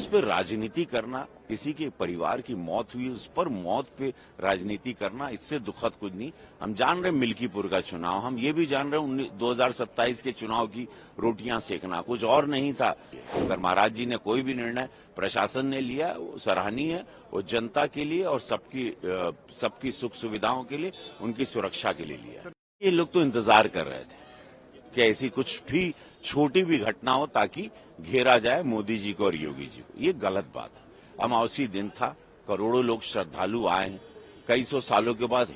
उस पर राजनीति करना, किसी के परिवार की मौत हुई उस पर मौत पे राजनीति करना, इससे दुखद कुछ नहीं। हम जान रहे मिल्कीपुर का चुनाव, हम ये भी जान रहे 2027 के चुनाव की रोटियां सेकना, कुछ और नहीं था। अगर महाराज जी ने कोई भी निर्णय प्रशासन ने लिया वो सराहनीय है, वो जनता के लिए और सबकी सुख सुविधाओं के लिए, उनकी सुरक्षा के लिए लिया। ये लोग तो इंतजार कर रहे थे कि ऐसी कुछ भी छोटी भी घटना हो ताकि घेरा जाए मोदी जी को और योगी जी को। ये गलत बात है। अमावस्या दिन था, करोड़ों लोग श्रद्धालु आए हैं, कई सौ सालों के बाद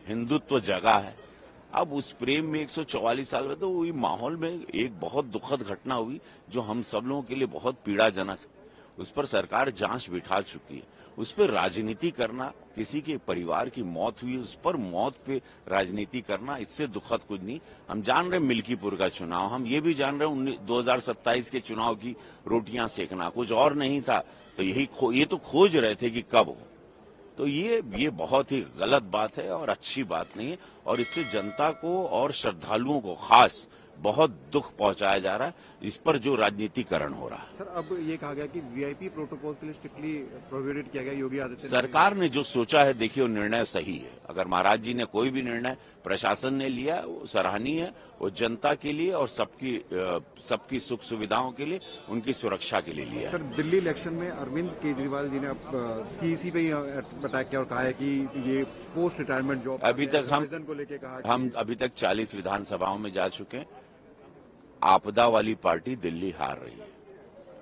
हिंदुत्व जगा है। अब उस प्रेम में 144 साल में तो वही माहौल में एक बहुत दुखद घटना हुई जो हम सब लोगों के लिए बहुत पीड़ाजनक है। उस पर सरकार जांच बिठा चुकी है। उस पर राजनीति करना, किसी के परिवार की मौत हुई उस पर मौत पे राजनीति करना, इससे दुखद कुछ नहीं। हम जान रहे मिल्कीपुर का चुनाव, हम ये भी जान रहे 2027 के चुनाव की रोटियां सेकना, कुछ और नहीं था। तो ये तो खोज रहे थे कि कब हो। तो ये बहुत ही गलत बात है और अच्छी बात नहीं है, और इससे जनता को और श्रद्धालुओं को खास बहुत दुख पहुंचाया जा रहा है। इस पर जो राजनीतिकरण हो रहा है। सर, अब ये कहा गया कि वीआईपी प्रोटोकॉल के लिए स्ट्रिक्टली प्रोहिबिटेड किया गया योगी आदित्यनाथ। सरकार ने जो सोचा है, देखिए वो निर्णय सही है। अगर महाराज जी ने कोई भी निर्णय प्रशासन ने लिया वो सराहनीय है, वो जनता के लिए और सबकी सुख सुविधाओं के लिए, उनकी सुरक्षा के लिए लिया। सर, दिल्ली इलेक्शन में अरविंद केजरीवाल जी ने सीईसी पे अटैक किया और कहा है कि ये पोस्ट रिटायरमेंट जॉब अभी तक हम अभी तक 40 विधानसभाओं में जा चुके हैं। आपदा वाली पार्टी दिल्ली हार रही है,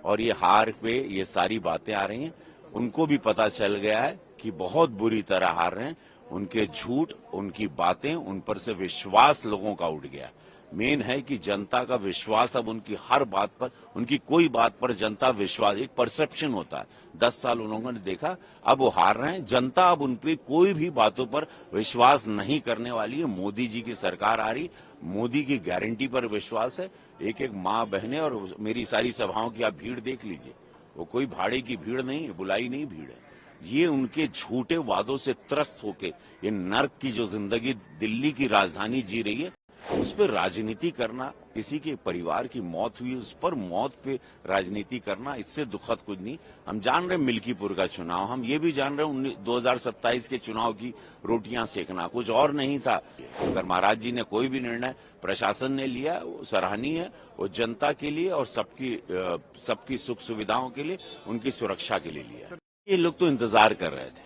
और ये हार पे ये सारी बातें आ रही हैं। उनको भी पता चल गया है कि बहुत बुरी तरह हार रहे हैं। उनके झूठ, उनकी बातें, उन पर से विश्वास लोगों का उठ गया। मेन है कि जनता का विश्वास अब उनकी हर बात पर, उनकी कोई बात पर जनता विश्वास, एक परसेप्शन होता है। 10 साल उन लोगों ने देखा, अब वो हार रहे हैं। जनता अब उन पे कोई भी बातों पर विश्वास नहीं करने वाली है। मोदी जी की सरकार आ रही, मोदी की गारंटी पर विश्वास है। एक एक माँ बहनें, और मेरी सारी सभाओं की आप भीड़ देख लीजिए, वो कोई भाड़े की भीड़ नहीं है, बुलाई नहीं भीड़ है। ये उनके झूठे वादों से त्रस्त होके ये नर्क की जो जिंदगी दिल्ली की राजधानी जी रही है, उस पर राजनीति करना, किसी के परिवार की मौत हुई उस पर मौत पे राजनीति करना, इससे दुखद कुछ नहीं। हम जान रहे मिल्कीपुर का चुनाव, हम ये भी जान रहे 2027 के चुनाव की रोटियां सेकना, कुछ और नहीं था। अगर महाराज जी ने कोई भी निर्णय प्रशासन ने लिया वो सराहनीय है, वो जनता के लिए और सबकी सुख सुविधाओं के लिए, उनकी सुरक्षा के लिए लिया। ये लोग तो इंतजार कर रहे थे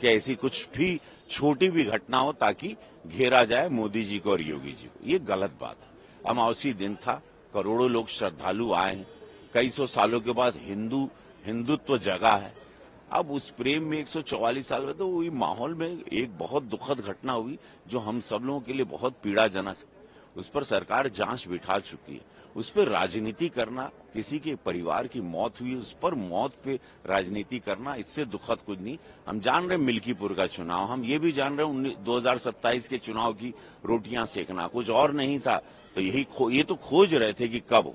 कि ऐसी कुछ भी छोटी भी घटना हो ताकि घेरा जाए मोदी जी को और योगी जी को। ये गलत बात है। अमावस्या दिन था, करोड़ों लोग श्रद्धालु आए हैं, कई सौ सालों के बाद हिंदुत्व जगा है। अब उस प्रेम में 144 साल में तो वही माहौल में एक बहुत दुखद घटना हुई जो हम सब लोगों के लिए बहुत पीड़ाजनक है। उस पर सरकार जांच बिठा चुकी है। उस पर राजनीति करना, किसी के परिवार की मौत हुई उस पर मौत पे राजनीति करना, इससे दुखद कुछ नहीं। हम जान रहे मिल्कीपुर का चुनाव, हम ये भी जान रहे 2027 के चुनाव की रोटियां सेकना, कुछ और नहीं था। तो ये तो खोज रहे थे कि कब हो।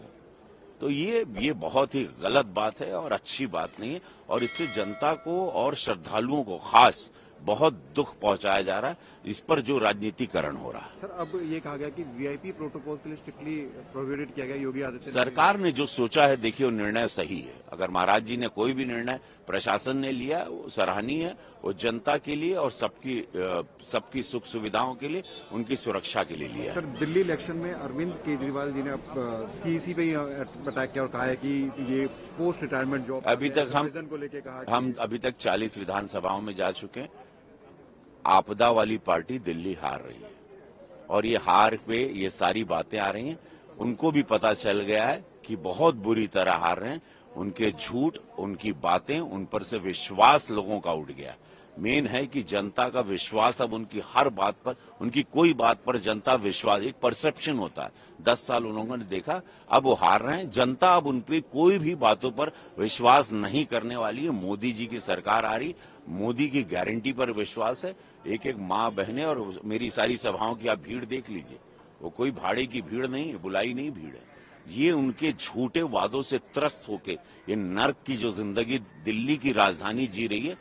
तो ये बहुत ही गलत बात है और अच्छी बात नहीं है, और इससे जनता को और श्रद्धालुओं को खास बहुत दुख पहुंचाया जा रहा है। इस पर जो राजनीतिकरण हो रहा है। सर, अब ये कहा गया कि वीआईपी प्रोटोकॉल के लिए स्ट्रिक्टली प्रोहिबिटेड किया गया योगी आदित्यनाथ। सरकार ने जो सोचा है, देखिए वो निर्णय सही है। अगर महाराज जी ने कोई भी निर्णय प्रशासन ने लिया वो सराहनीय है, वो जनता के लिए और सबकी सुख सुविधाओं के लिए, उनकी सुरक्षा के लिए लिया। सर, दिल्ली इलेक्शन में अरविंद केजरीवाल जी ने सीईसी पे अटैक किया और कहा है कि ये पोस्ट रिटायरमेंट जॉब हम अभी तक 40 विधानसभाओं में जा चुके हैं। आपदा वाली पार्टी दिल्ली हार रही है, और ये हार पे ये सारी बातें आ रही हैं। उनको भी पता चल गया है कि बहुत बुरी तरह हार रहे हैं। उनके झूठ, उनकी बातें, उन पर से विश्वास लोगों का उठ गया। मेन है कि जनता का विश्वास अब उनकी हर बात पर, उनकी कोई बात पर जनता विश्वास, एक परसेप्शन होता है। 10 साल उन लोगों ने देखा, अब वो हार रहे हैं। जनता अब उन पे कोई भी बातों पर विश्वास नहीं करने वाली है। मोदी जी की सरकार आ रही, मोदी की गारंटी पर विश्वास है। एक एक माँ बहनें, और मेरी सारी सभाओं की आप भीड़ देख लीजिए, वो कोई भाड़े की भीड़ नहीं है, बुलाई नहीं भीड़ है। ये उनके झूठे वादों से त्रस्त होके ये नर्क की जो जिंदगी दिल्ली की राजधानी जी रही है,